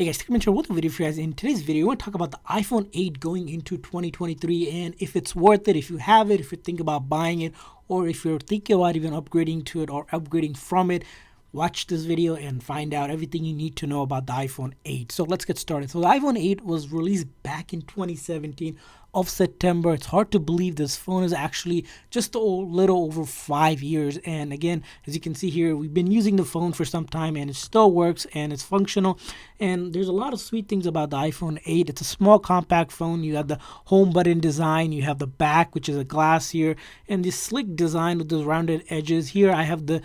Hey guys, Tikman here with a video for you guys. In today's video, I want to talk about the iPhone 8 going into 2023 and if it's worth it, if you have it, if you think about buying it, or if you're thinking about even upgrading to it or upgrading from it. Watch this video and find out everything you need to know about the iPhone 8. So let's get started. So the iPhone 8 was released back in 2017 of September. It's hard to believe this phone is actually just a little over 5 years. And again, as you can see here, we've been using the phone for some time and it still works and it's functional. And there's a lot of sweet things about the iPhone 8. It's a small compact phone. You have the home button design. You have the back, which is a glass here, and this slick design with those rounded edges. Here I have the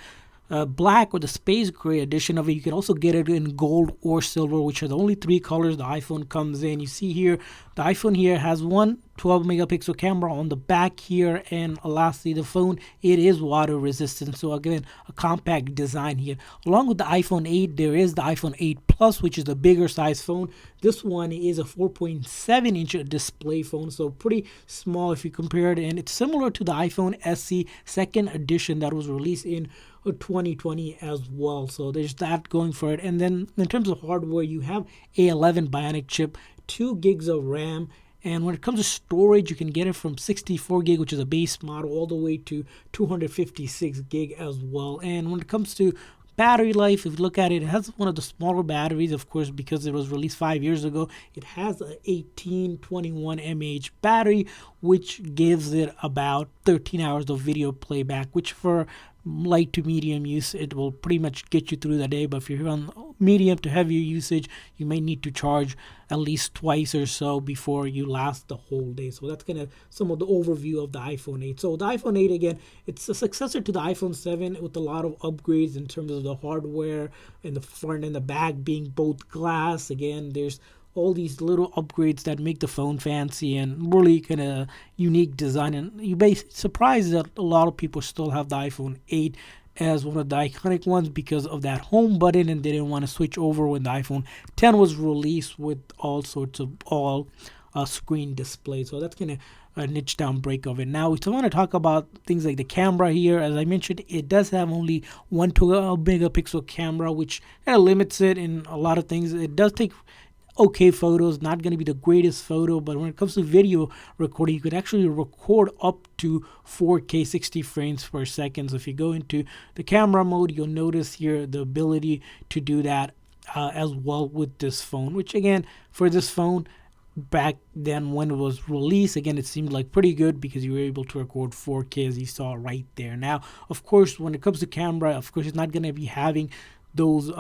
black or the space gray edition of it. You can also get it in gold or silver, which are the only three colors the iPhone comes in. You see here, the iPhone here has one 12 megapixel camera on the back here, and lastly, the phone, it is water resistant. So again, a compact design here. Along with the iPhone 8, there is the iPhone 8 Plus, which is the bigger size phone. This one is a 4.7-inch display phone, so pretty small if you compare it, and it's similar to the iPhone SE second edition that was released in 2020 as well. So there's that going for it. And then in terms of hardware, you have A11 Bionic chip, 2 gigs of RAM. And when it comes to storage, you can get it from 64 gig, which is a base model, all the way to 256 gig as well. And when it comes to battery life, if you look at it, it has one of the smaller batteries, of course, because it was released 5 years ago. It has an 1821 mAh battery, which gives it about 13 hours of video playback, which for light to medium use, it will pretty much get you through the day. But if you're on medium to heavier usage, you may need to charge at least twice or so before you last the whole day. So that's kind of some of the overview of the iPhone 8. So the iPhone 8, again, it's a successor to the iPhone 7 with a lot of upgrades in terms of the hardware and the front and the back being both glass. Again, there's all these little upgrades that make the phone fancy and really kind of unique design. And you may be surprised that a lot of people still have the iPhone 8 as one of the iconic ones because of that home button, and they didn't want to switch over when the iPhone 10 was released with all sorts of all screen display. So that's kind of a niche down break of it. Now we still want to talk about things like the camera here. As I mentioned, it does have only 1 megapixel camera, which kind of limits it in a lot of things. It does take okay photos, not going to be the greatest photo, but when it comes to video recording, you could actually record up to 4K 60 frames per second. So if you go into the camera mode, you'll notice here the ability to do that as well with this phone, which again, for this phone back then when it was released, again, it seemed like pretty good because you were able to record 4K as you saw right there. Now, of course, when it comes to camera, of course, it's not going to be having those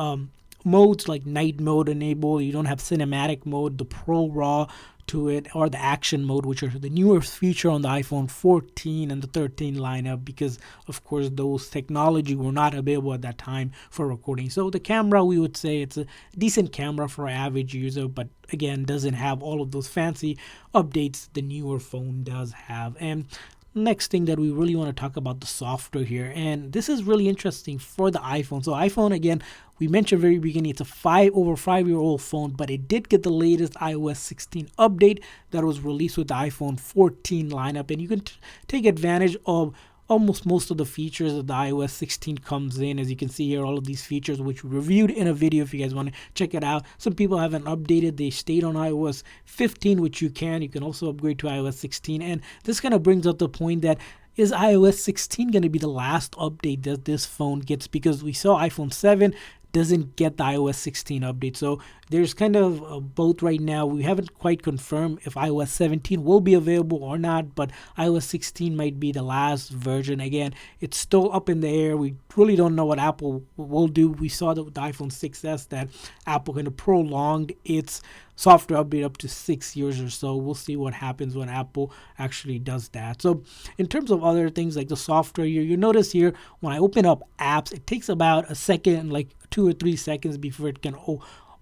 modes like night mode enabled. You don't have cinematic mode, the Pro RAW to it, or the action mode, which are the newer feature on the iPhone 14 and the 13 lineup, because of course those technology were not available at that time for recording. So the camera, we would say it's a decent camera for an average user, but again, doesn't have all of those fancy updates the newer phone does have. And next thing that we really want to talk about, the software here, and this is really interesting for the iPhone. So iPhone, again, we mentioned very beginning, it's a over 5-year-old phone, but it did get the latest iOS 16 update that was released with the iPhone 14 lineup, and you can take advantage of almost most of the features that the iOS 16 comes in. As you can see here, all of these features which we reviewed in a video if you guys want to check it out. Some people haven't updated, they stayed on iOS 15, which you can also upgrade to iOS 16. And this kind of brings up the point that, is iOS 16 going to be the last update that this phone gets? Because we saw iPhone 7 doesn't get the iOS 16 update. So there's kind of both right now. We haven't quite confirmed if iOS 17 will be available or not, but iOS 16 might be the last version. Again, it's still up in the air. We really don't know what Apple will do. We saw that with the iPhone 6s that Apple kind of prolonged its software update up to 6 years or so. We'll see what happens when Apple actually does that. So in terms of other things like the software here, you notice here when I open up apps, it takes about a second, like 2 or 3 seconds before it can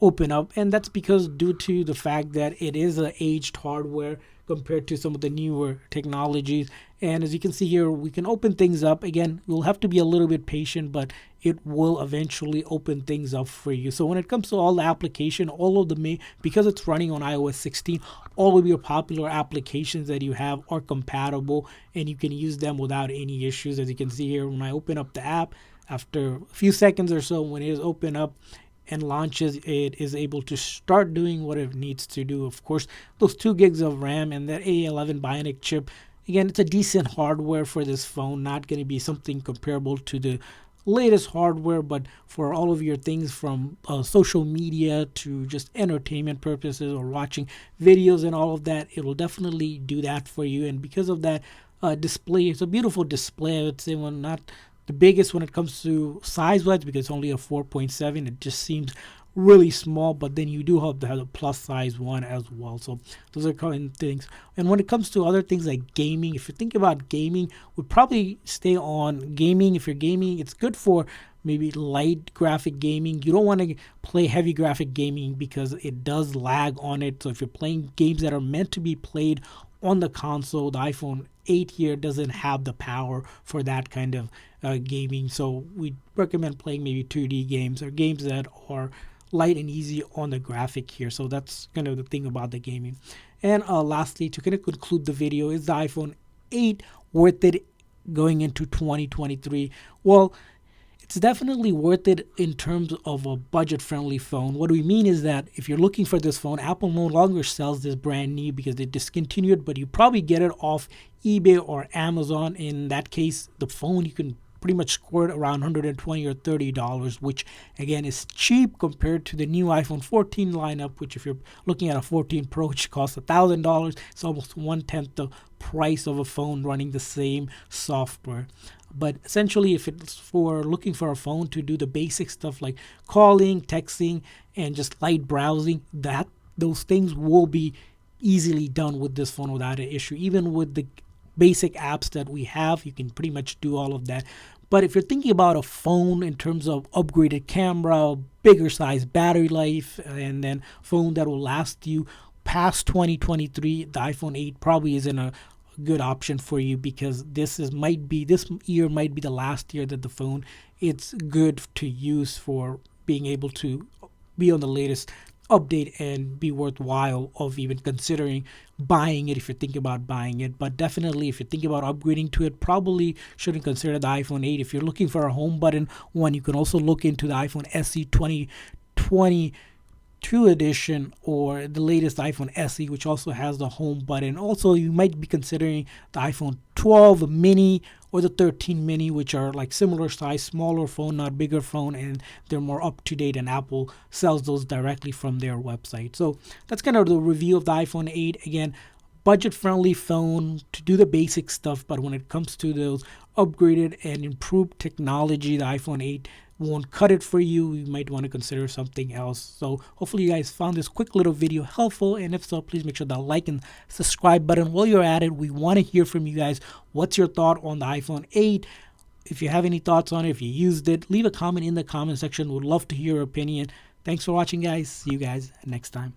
open up, and that's because due to the fact that it is an aged hardware compared to some of the newer technologies. And as you can see here, we can open things up. Again, we'll have to be a little bit patient, but it will eventually open things up for you. So when it comes to all the application, all of the because it's running on iOS 16, all of your popular applications that you have are compatible and you can use them without any issues. As you can see here, when I open up the app, after a few seconds or so, when it is open up, and launches, it is able to start doing what it needs to do. Of course, those 2 gigs of RAM and that A11 Bionic chip, again, it's a decent hardware for this phone, not going to be something comparable to the latest hardware, but for all of your things from social media to just entertainment purposes or watching videos and all of that, it will definitely do that for you. And because of that display, it's a beautiful display. I would say one not the biggest when it comes to size wise, because it's only a 4.7. It just seems really small, but then you do have the plus size one as well. So those are kind of things. And when it comes to other things like gaming, if you think about gaming, would probably stay on gaming. If you're gaming, it's good for maybe light graphic gaming. You don't want to play heavy graphic gaming because it does lag on it. So if you're playing games that are meant to be played on the console, the iPhone 8 here doesn't have the power for that kind of gaming. So we recommend playing maybe 2D games or games that are light and easy on the graphic here. So that's kind of the thing about the gaming. And lastly, to kind of conclude the video, is the iPhone 8 worth it going into 2023? Well, it's definitely worth it in terms of a budget-friendly phone. What we mean is that if you're looking for this phone, Apple no longer sells this brand new because they discontinued, but you probably get it off eBay or Amazon. In that case, the phone you can pretty much scored around $120 or $30, which again is cheap compared to the new iPhone 14 lineup, which if you're looking at a 14 Pro, which costs $1,000, it's almost 1/10 the price of a phone running the same software. But essentially, if it's for looking for a phone to do the basic stuff like calling, texting, and just light browsing, that those things will be easily done with this phone without an issue. Even with the basic apps that we have, you can pretty much do all of that. But if you're thinking about a phone in terms of upgraded camera, bigger size battery life, and then phone that will last you past 2023, the iPhone 8 probably isn't a good option for you, because this year might be the last year that the phone it's good to use for being able to be on the latest update and be worthwhile of even considering buying it if you're thinking about buying it. But definitely, if you're thinking about upgrading to it, probably shouldn't consider the iPhone 8. If you're looking for a home button one, you can also look into the iPhone SE 2022 edition or the latest iPhone SE, which also has the home button. Also, you might be considering the iPhone 12 mini or the 13 mini, which are like similar size, smaller phone, not bigger phone, and they're more up to date, and Apple sells those directly from their website. So that's kind of the review of the iPhone 8. Again, budget friendly phone to do the basic stuff, but when it comes to those upgraded and improved technology, the iPhone 8 won't cut it for you. You might want to consider something else. So hopefully you guys found this quick little video helpful, and if so, please make sure to like and subscribe button. While you're at it, we want to hear from you guys. What's your thought on the iPhone 8? If you have any thoughts on it, if you used it, leave a comment in the comment section. We'd love to hear your opinion. Thanks for watching, guys. See you guys next time.